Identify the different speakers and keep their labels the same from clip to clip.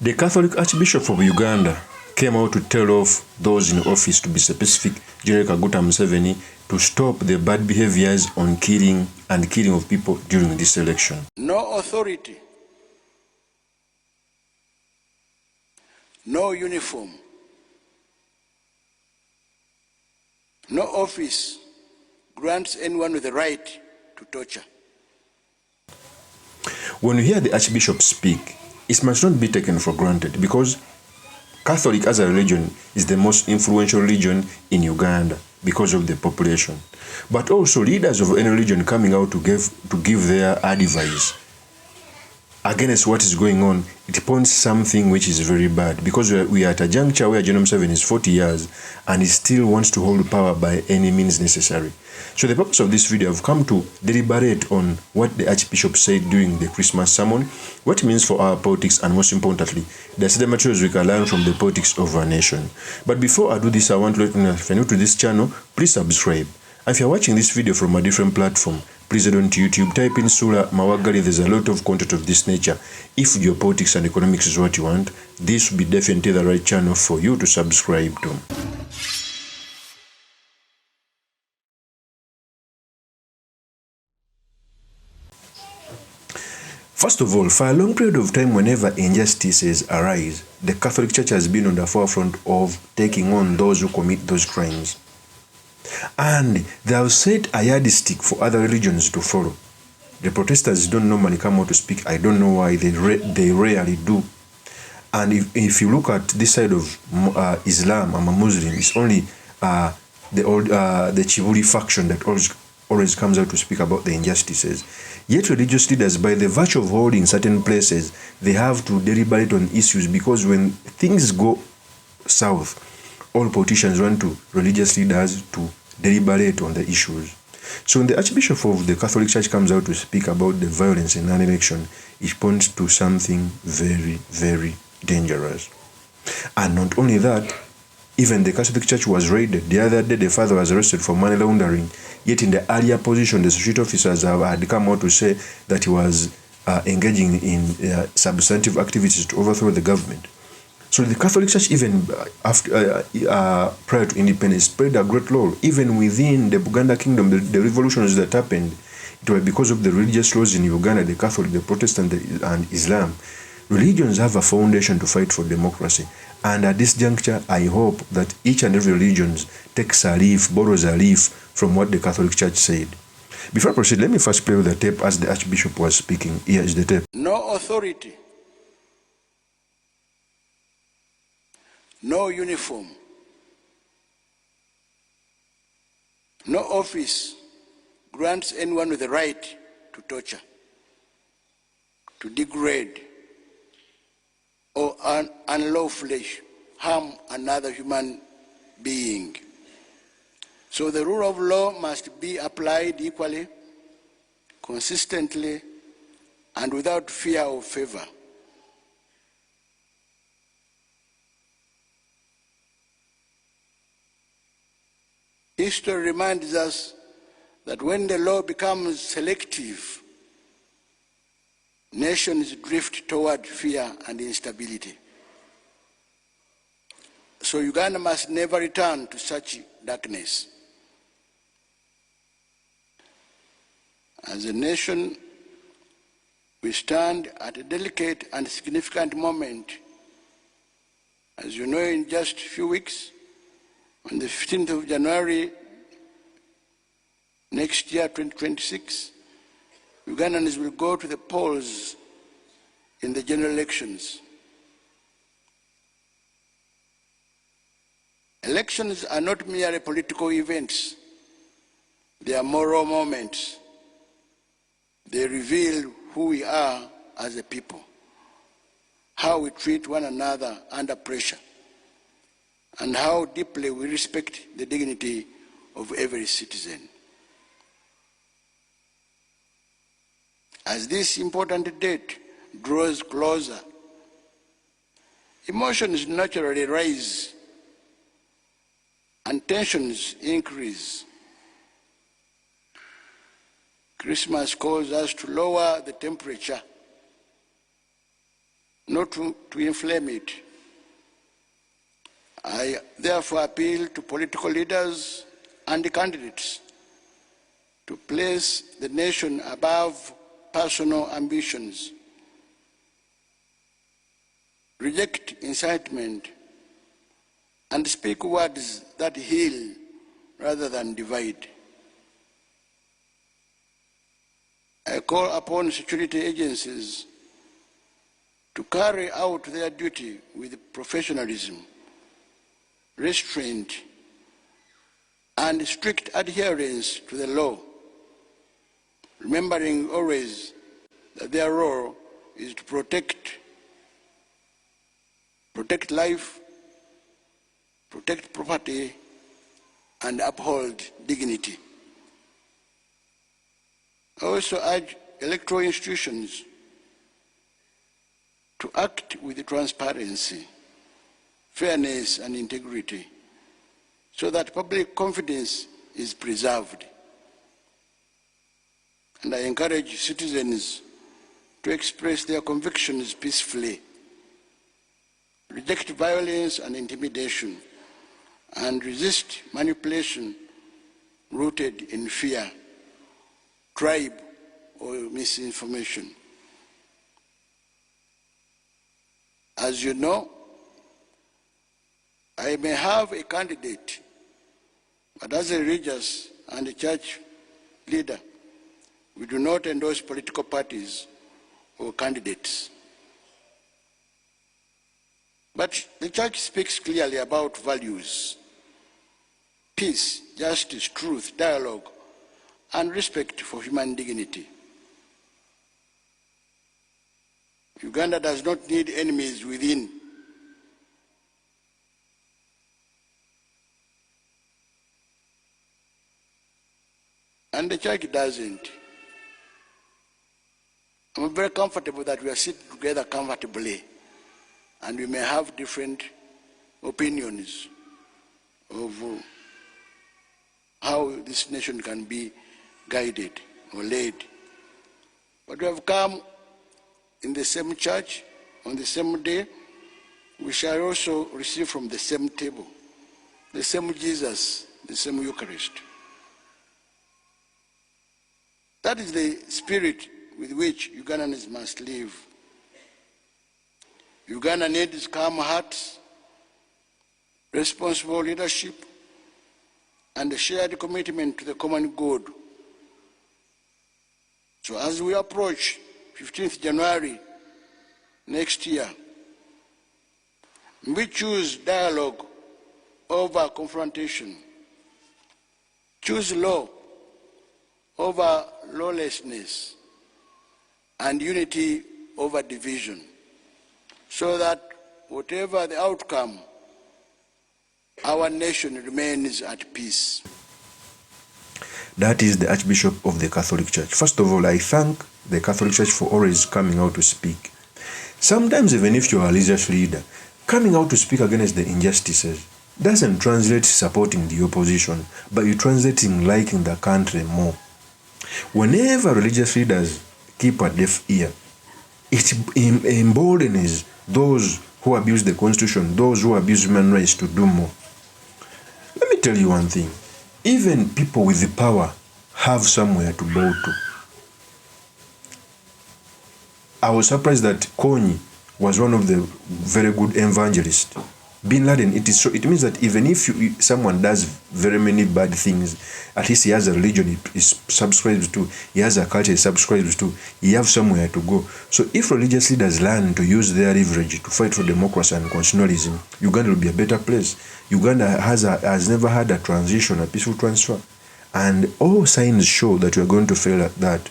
Speaker 1: The Catholic Archbishop of Uganda came out to tell off those in office, to be specific, General Kaguta MUSEVENI, to stop the bad behaviors on killing of people during this election.
Speaker 2: No authority, no uniform, no office grants anyone with the right to torture.
Speaker 1: When you hear the Archbishop speak, it must not be taken for granted, because Catholic as a religion is the most influential religion in Uganda because of the population. But also leaders of any religion coming out to give their advice against what is going on, it points something which is very bad, because we are at a juncture where General MUSEVENI is 40 years and he still wants to hold power by any means necessary. So the purpose of this video, I've come to deliberate on what the Archbishop said during the Christmas sermon, what it means for our politics, and most importantly, the materials we can learn from the politics of our nation. But before I do this, I want to let you know, if you're new to this channel, please subscribe. And if you're watching this video from a different platform, please head on to YouTube, type in Sula Mawagali. There's a lot of content of this nature. If geopolitics and economics is what you want, this will be definitely the right channel for you to subscribe to. First of all, for a long period of time, whenever injustices arise, the Catholic Church has been on the forefront of taking on those who commit those crimes. And they have set a yardstick for other religions to follow. The Protestants don't normally come out to speak. I don't know why. They rarely do. And if you look at this side of Islam, I'm a Muslim, it's only the Chiburi faction that always comes out to speak about the injustices. Yet religious leaders, by the virtue of holding certain places, they have to deliberate on issues, because when things go south, all politicians want religious leaders to deliberate on the issues. So when the Archbishop of the Catholic Church comes out to speak about the violence in an election, it points to something very, very dangerous. And not only that, even the Catholic Church was raided. The other day, the father was arrested for money laundering. Yet in the earlier position, the security officers had come out to say that he was engaging in substantive activities to overthrow the government. So the Catholic Church, even prior to independence, played a great role. Even within the Buganda kingdom, the revolutions that happened, it was because of the religious laws in Uganda, the Catholic, the Protestant, and Islam. Religions have a foundation to fight for democracy. And at this juncture, I hope that each and every religion takes a leaf, borrows a leaf from what the Catholic Church said. Before I proceed, let me first play with the tape as the Archbishop was speaking. Here is the tape.
Speaker 2: No authority, no uniform, no office grants anyone with the right to torture, to degrade, or unlawfully harm another human being. So the rule of law must be applied equally, consistently, and without fear of favor. History reminds us that when the law becomes selective, nations drift toward fear and instability. So Uganda must never return to such darkness. As a nation, we stand at a delicate and significant moment. As you know, in just a few weeks, on the 15th of January next year, 2026, Ugandans will go to the polls in the general elections. Elections are not merely political events. They are moral moments. They reveal who we are as a people, how we treat one another under pressure, and how deeply we respect the dignity of every citizen. As this important date draws closer, emotions naturally rise and tensions increase. Christmas calls us to lower the temperature not to inflame it. I therefore appeal to political leaders and the candidates to place the nation above personal ambitions, reject incitement, and speak words that heal rather than divide. I call upon security agencies to carry out their duty with professionalism, restraint, and strict adherence to the law, remembering always that their role is to protect life, protect property, and uphold dignity. I also urge electoral institutions to act with transparency, fairness, and integrity so that public confidence is preserved. And I encourage citizens to express their convictions peacefully, reject violence and intimidation, and resist manipulation rooted in fear, tribe, or misinformation. As you know, I may have a candidate, but as a religious and a church leader, we do not endorse political parties or candidates. But the church speaks clearly about values: peace, justice, truth, dialogue, and respect for human dignity. Uganda does not need enemies within. And the church doesn't. I'm very comfortable that we are sitting together comfortably, and we may have different opinions of how this nation can be guided or led. But we have come in the same church on the same day. We shall also receive from the same table, the same Jesus, the same Eucharist. That is the spirit with which Ugandans must live. Uganda needs calm hearts, responsible leadership, and a shared commitment to the common good. So as we approach 15th January next year, we choose dialogue over confrontation, choose law over lawlessness, and unity over division, so that whatever the outcome, our nation remains at peace.
Speaker 1: That is the Archbishop of the Catholic Church. First of all, I thank the Catholic Church for always coming out to speak. Sometimes, even if you're a religious leader, coming out to speak against the injustices doesn't translate supporting the opposition, but you translate in liking the country more. Whenever religious leaders keep a deaf ear, it emboldens those who abuse the Constitution, those who abuse human rights to do more. Let me tell you one thing. Even people with the power have somewhere to bow to. I was surprised that Konyi was one of the very good evangelists. Bin Laden, it means that even if someone does very many bad things, at least he has a religion he subscribes to, he has a culture he subscribes to, he has somewhere to go. So if religious leaders learn to use their leverage to fight for democracy and constitutionalism, Uganda will be a better place. Uganda has never had a transition, a peaceful transfer. And all signs show that we are going to fail at that.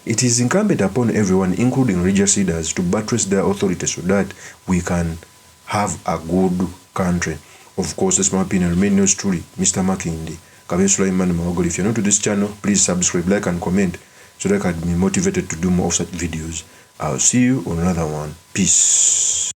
Speaker 1: It is incumbent upon everyone, including religious leaders, to buttress their authority so that we can have a good country. Of course, that's my opinion. Remain yours truly, Mr. Makindi. If you're new to this channel, please subscribe, like, and comment so that I can be motivated to do more of such videos. I'll see you on another one. Peace.